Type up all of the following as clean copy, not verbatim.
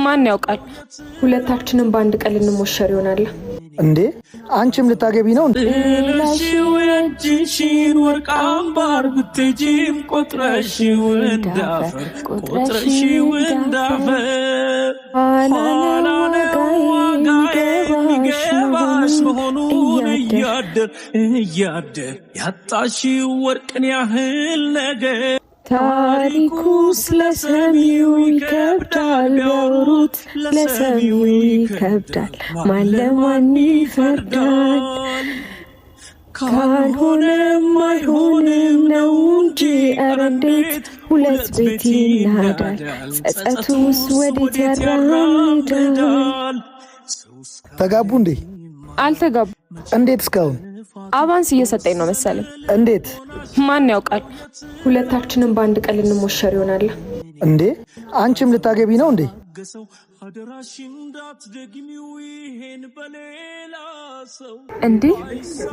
ማን ያውቃል? ሁለታችንም በአንድ ቀን ልንሞሸር ይሆናል። እንዴ አንቺም ልታገቢ ነው? ላሽው እጅሽን ወርቅ አምባር ብትጂም ቆጥረሽው እንዳፈር ኋላ ዋጋዬ የሚገባሽ መሆኑን እያደር ያጣሽው ወርቅን ያህል ነገር ታሪኩ ስለሰሚው ይከብዳል፣ ቢያወሩት ለሰሚው ይከብዳል። ማን ለማን ይፈርዳል? ካልሆነም አይሆንም ነው እንጂ ኧረ እንዴት ሁለት ቤት ይናዳል? ጸጸቱስ ወዴት ያራምዳል? ተጋቡ እንዴ? አልተጋቡ። እንዴት እስካሁን? አቫንስ እየሰጠኝ ነው መሰለኝ። እንዴት? ማን ያውቃል? ሁለታችንም በአንድ ቀን ልንሞሸር ይሆናል። እንዴ አንቺም ልታገቢ ነው እንዴ? እንዴ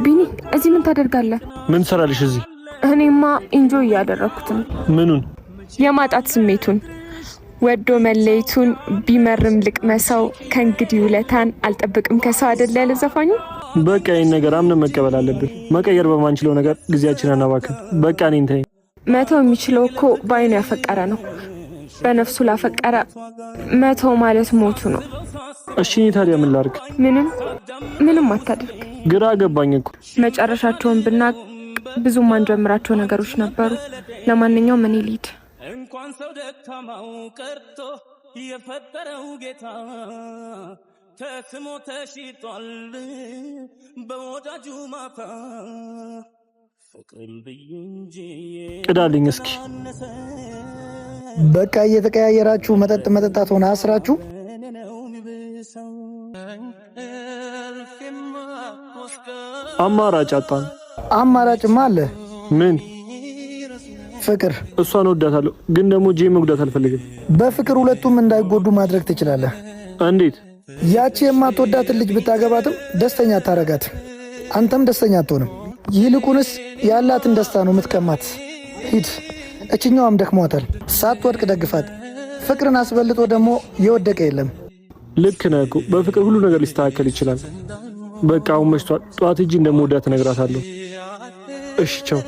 ቢኒ እዚህ ምን ታደርጋለህ? ምን ሰራልሽ እዚህ? እኔማ ኢንጆይ እያደረኩት ነው። ምኑን? የማጣት ስሜቱን፣ ወዶ መለየቱን። ቢመርም ልቅመሰው ከእንግዲህ ውለታን አልጠብቅም ከሰው አይደል ያለ ዘፋኙ። በቃ ይሄን ነገር አምነን መቀበል አለብን። መቀየር በማንችለው ነገር ጊዜያችንን አናባክን። በቃ እኔን ተይኝ። መተው የሚችለው እኮ በአይኑ ያፈቀረ ነው። በነፍሱ ላፈቀረ መተው ማለት ሞቱ ነው። እሺ ታዲያ ምን ላድርግ? ምንም አታድርግ። ግራ ገባኝ እኮ። መጨረሻቸውን ብናቅ ብዙ ማንጀምራቸው ነገሮች ነበሩ። ለማንኛውም እኔ ልሂድ። እንኳን ሰው ደካማው ቀርቶ የፈጠረው ጌታ ተስሞ ተሽጧል በወዳጁ ማታ። ፍቅርን ብዬ እንጂ ቅዳልኝ እስኪ። በቃ እየተቀያየራችሁ መጠጣት ሆነ አስራችሁ። አማራጭ አጣን። አማራጭማ አለ። ምን? ፍቅር። እሷን ወዳታለሁ ግን ደግሞ ጄ መጉዳት አልፈልግም። በፍቅር ሁለቱም እንዳይጎዱ ማድረግ ትችላለህ። እንዴት? ያቺ የማትወዳትን ልጅ ብታገባትም ደስተኛ አታረጋት፣ አንተም ደስተኛ አትሆንም። ይልቁንስ ያላትን ደስታ ነው የምትቀማት። ሂድ። እችኛዋም ደክሟታል፣ ሳትወድቅ ደግፋት። ፍቅርን አስበልጦ ደግሞ የወደቀ የለም። ልክ ነህ እኮ። በፍቅር ሁሉ ነገር ሊስተካከል ይችላል። በቃ አሁን መሽቷል። ጠዋት ሂጂ እንደምወዳት እነግራታለሁ። እሺ ቻው።